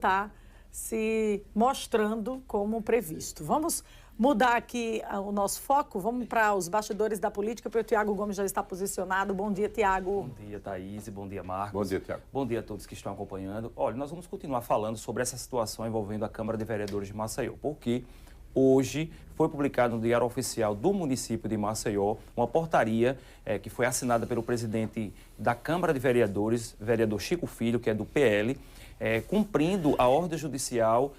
está se mostrando como previsto. Vamos mudar aqui o nosso foco, vamos para os bastidores da política, porque o Tiago Gomes já está posicionado. Bom dia, Tiago. Bom dia, Thaís, bom dia, Marcos. Bom dia, Tiago. Bom dia a todos que estão acompanhando. Olha, nós vamos continuar falando sobre essa situação envolvendo a Câmara de Vereadores de Maceió, porque hoje foi publicado no Diário Oficial do município de Maceió uma portaria que foi assinada pelo presidente da Câmara de Vereadores, vereador Chico Filho, que é do PL, cumprindo a ordem judicial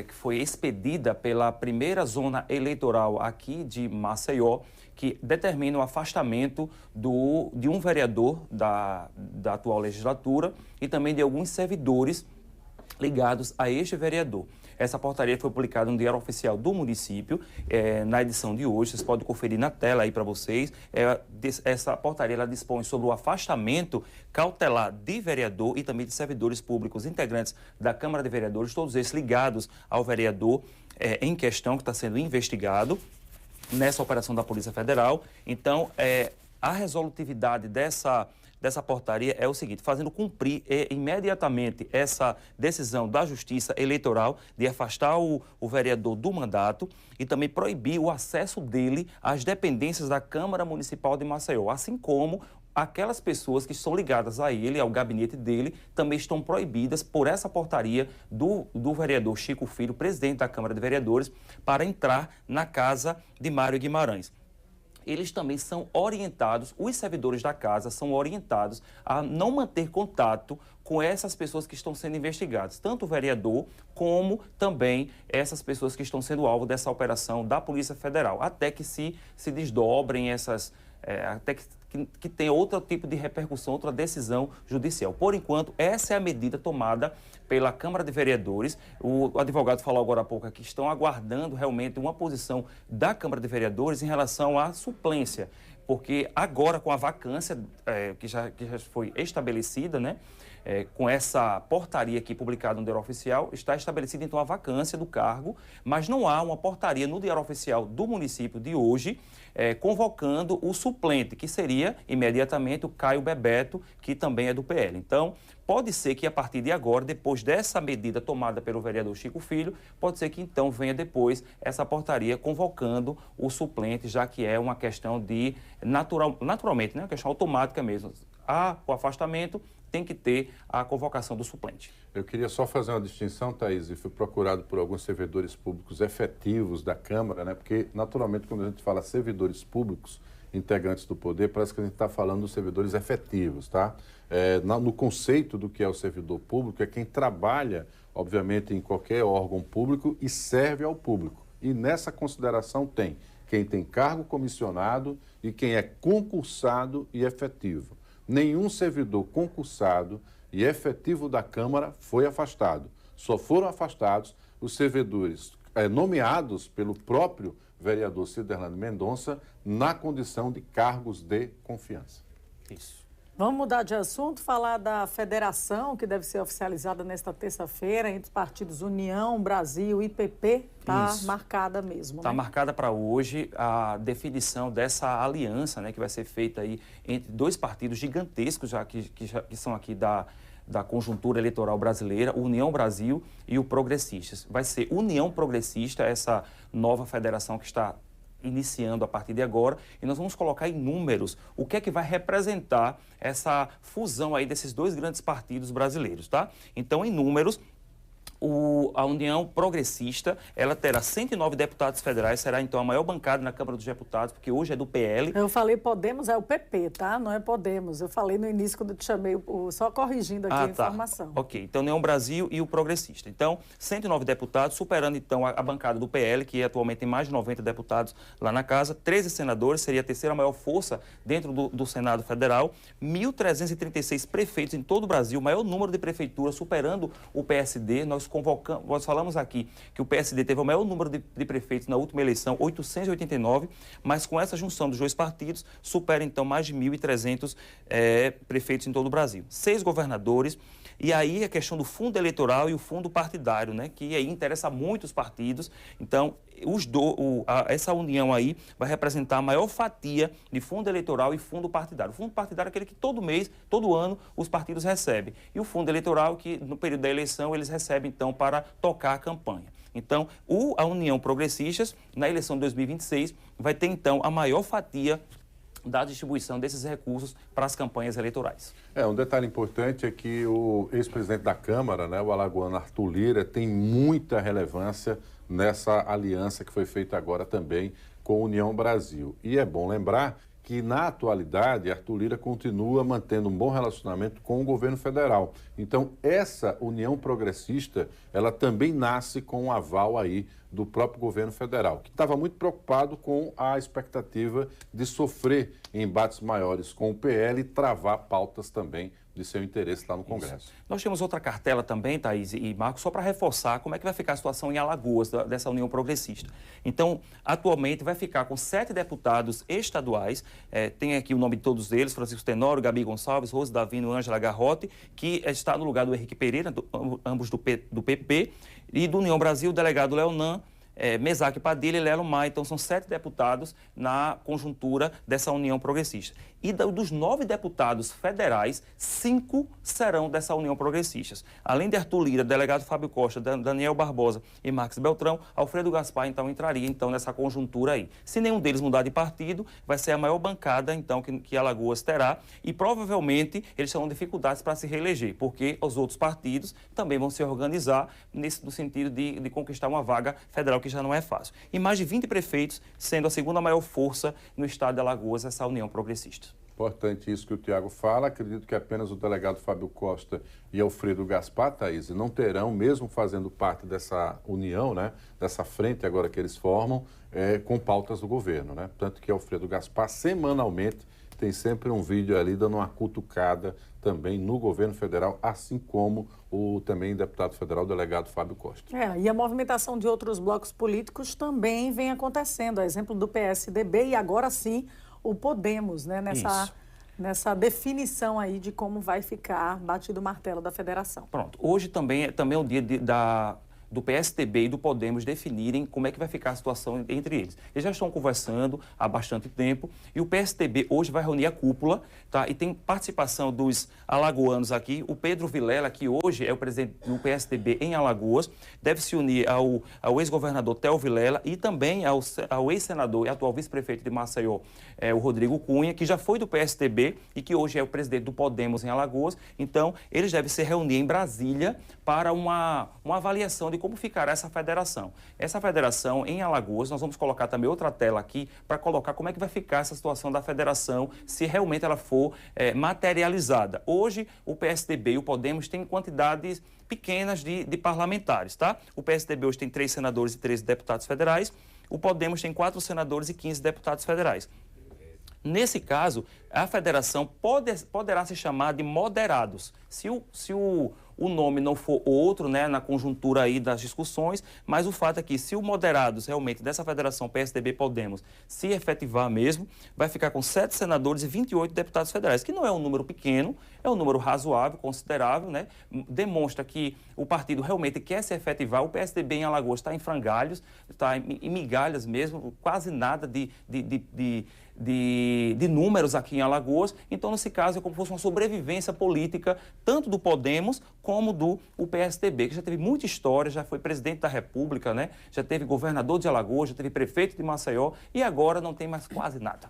que foi expedida pela primeira zona eleitoral aqui de Maceió, que determina o afastamento de um vereador da atual legislatura e também de alguns servidores ligados a este vereador. Essa portaria foi publicada no Diário Oficial do município, na edição de hoje, vocês podem conferir na tela aí para vocês. Essa portaria ela dispõe sobre o afastamento cautelar de vereador e também de servidores públicos integrantes da Câmara de Vereadores, todos eles ligados ao vereador em questão que está sendo investigado nessa operação da Polícia Federal. Então, a resolutividade dessa portaria é o seguinte: fazendo cumprir imediatamente essa decisão da Justiça Eleitoral de afastar o vereador do mandato e também proibir o acesso dele às dependências da Câmara Municipal de Maceió, assim como aquelas pessoas que estão ligadas a ele, ao gabinete dele, também estão proibidas por essa portaria do vereador Chico Filho, presidente da Câmara de Vereadores, para entrar na casa de Mário Guimarães. Eles também são orientados, os servidores da casa são orientados a não manter contato com essas pessoas que estão sendo investigadas, tanto o vereador como também essas pessoas que estão sendo alvo dessa operação da Polícia Federal, até que se desdobrem até que tenha outro tipo de repercussão, outra decisão judicial. Por enquanto, essa é a medida tomada pela Câmara de Vereadores. O advogado falou agora há pouco que estão aguardando realmente uma posição da Câmara de Vereadores em relação à suplência, porque agora com a vacância que já foi estabelecida, né? Com essa portaria aqui publicada no Diário Oficial, está estabelecida então a vacância do cargo, mas não há uma portaria no Diário Oficial do município de hoje convocando o suplente, que seria imediatamente o Caio Bebeto, que também é do PL. Então, pode ser que a partir de agora, depois dessa medida tomada pelo vereador Chico Filho, pode ser que então venha depois essa portaria convocando o suplente, já que é uma questão de naturalmente, né, uma questão automática mesmo. Há o afastamento, tem que ter a convocação do suplente. Eu queria só fazer uma distinção, Thaís, e fui procurado por alguns servidores públicos efetivos da Câmara, né? Porque, naturalmente, quando a gente fala servidores públicos, integrantes do poder, parece que a gente está falando dos servidores efetivos, tá? No conceito do que é o servidor público, é quem trabalha, obviamente, em qualquer órgão público e serve ao público. E nessa consideração tem quem tem cargo comissionado e quem é concursado e efetivo. Nenhum servidor concursado e efetivo da Câmara foi afastado. Só foram afastados os servidores nomeados pelo próprio vereador Ciderlano Mendonça na condição de cargos de confiança. Isso. Vamos mudar de assunto, falar da federação, que deve ser oficializada nesta terça-feira entre os partidos União, Brasil e PP. Está marcada mesmo, Está marcada para hoje a definição dessa aliança, né, que vai ser feita aí entre dois partidos gigantescos, que são aqui da conjuntura eleitoral brasileira, o União Brasil e o Progressistas. Vai ser União Progressista, essa nova federação que está iniciando a partir de agora, e nós vamos colocar em números o que é que vai representar essa fusão aí desses dois grandes partidos brasileiros, tá? Então, em números, a União Progressista, ela terá 109 deputados federais, será então a maior bancada na Câmara dos Deputados, porque hoje é do PL. Eu falei Podemos, é o PP, tá? Não é Podemos. Eu falei no início quando eu te chamei, só corrigindo aqui a informação. Ok, então União Brasil e o Progressista. Então, 109 deputados, superando então a bancada do PL, que atualmente tem mais de 90 deputados lá na casa, 13 senadores, seria a terceira maior força dentro do Senado Federal, 1.336 prefeitos em todo o Brasil, o maior número de prefeituras, superando o PSD. Nós falamos aqui que o PSD teve o maior número de prefeitos na última eleição, 889, mas com essa junção dos dois partidos, supera então mais de 1.300 prefeitos em todo o Brasil. 6 governadores, E aí a questão do fundo eleitoral e o fundo partidário, né? Que aí interessa muito os partidos. Então, essa união aí vai representar a maior fatia de fundo eleitoral e fundo partidário. O fundo partidário é aquele que todo mês, todo ano, os partidos recebem. E o fundo eleitoral que no período da eleição eles recebem, então, para tocar a campanha. Então, a União Progressistas, na eleição de 2026, vai ter, então, a maior fatia da distribuição desses recursos para as campanhas eleitorais. Um detalhe importante é que o ex-presidente da Câmara, né, o alagoano Arthur Lira, tem muita relevância nessa aliança que foi feita agora também com a União Brasil. E é bom lembrar que, na atualidade, Arthur Lira continua mantendo um bom relacionamento com o governo federal. Então, essa união progressista, ela também nasce com o aval aí do próprio governo federal, que estava muito preocupado com a expectativa de sofrer embates maiores com o PL e travar pautas também de seu interesse lá no Congresso. Isso. Nós temos outra cartela também, Thaís e Marcos, só para reforçar como é que vai ficar a situação em Alagoas dessa União Progressista. Então, atualmente vai ficar com 7 deputados estaduais, tem aqui o nome de todos eles, Francisco Tenório, Gabi Gonçalves, Rose Davino, Ângela Garrote, que está no lugar do Henrique Pereira, ambos do PP, e do União Brasil, o delegado Leonan, Mesaque Padilha e Lelo Maia. Então, são 7 deputados na conjuntura dessa União Progressista. E dos 9 deputados federais, 5 serão dessa União Progressistas. Além de Arthur Lira, delegado Fábio Costa, Daniel Barbosa e Marcos Beltrão, Alfredo Gaspar, então, entraria nessa conjuntura aí. Se nenhum deles mudar de partido, vai ser a maior bancada, então, que Alagoas terá. E, provavelmente, eles terão dificuldades para se reeleger, porque os outros partidos também vão se organizar no sentido de conquistar uma vaga federal, que já não é fácil. E mais de 20 prefeitos, sendo a segunda maior força no estado de Alagoas, essa União Progressista. Importante isso que o Tiago fala. Acredito que apenas o delegado Fábio Costa e Alfredo Gaspar, Thaís, não terão, mesmo fazendo parte dessa união, né, dessa frente agora que eles formam, com pautas do governo, né? Tanto que Alfredo Gaspar, semanalmente, tem sempre um vídeo ali dando uma cutucada também no governo federal, assim como o também deputado federal, delegado Fábio Costa. E a movimentação de outros blocos políticos também vem acontecendo. A exemplo do PSDB e agora sim o Podemos, né? Nessa definição aí de como vai ficar batido o martelo da federação. Pronto. Hoje também é o dia do PSDB e do Podemos definirem como é que vai ficar a situação entre eles. Eles já estão conversando há bastante tempo e o PSDB hoje vai reunir a cúpula, tá? E tem participação dos alagoanos aqui. O Pedro Vilela, que hoje é o presidente do PSDB em Alagoas, deve se unir ao ex-governador Theo Vilela e também ao ex-senador e atual vice-prefeito de Maceió, o Rodrigo Cunha, que já foi do PSDB e que hoje é o presidente do Podemos em Alagoas. Então, eles devem se reunir em Brasília para uma avaliação de como ficará essa federação. Essa federação em Alagoas, nós vamos colocar também outra tela aqui para colocar como é que vai ficar essa situação da federação, se realmente ela for materializada. Hoje, o PSDB e o Podemos têm quantidades pequenas de parlamentares, tá? O PSDB hoje tem 3 senadores e 13 deputados federais, o Podemos tem 4 senadores e 15 deputados federais. Nesse caso, a federação poderá se chamar de moderados. Se o nome não for outro, né, na conjuntura aí das discussões, mas o fato é que se o moderados realmente dessa federação PSDB-Podemos se efetivar mesmo, vai ficar com 7 senadores e 28 deputados federais, que não é um número pequeno, é um número razoável, considerável, né? Demonstra que o partido realmente quer se efetivar. O PSDB em Alagoas está em frangalhos, está em migalhas mesmo, quase nada de números aqui em Alagoas. Então, nesse caso, é como se fosse uma sobrevivência política, tanto do Podemos como do PSDB, que já teve muita história, já foi presidente da República, né? Já teve governador de Alagoas, já teve prefeito de Maceió e agora não tem mais quase nada.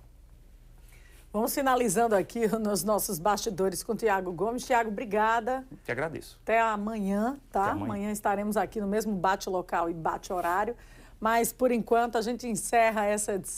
Vamos finalizando aqui nos nossos bastidores com o Tiago Gomes. Tiago, obrigada. Te agradeço. Até amanhã, tá? Até amanhã Estaremos aqui no mesmo bate-local e bate-horário. Mas, por enquanto, a gente encerra essa edição.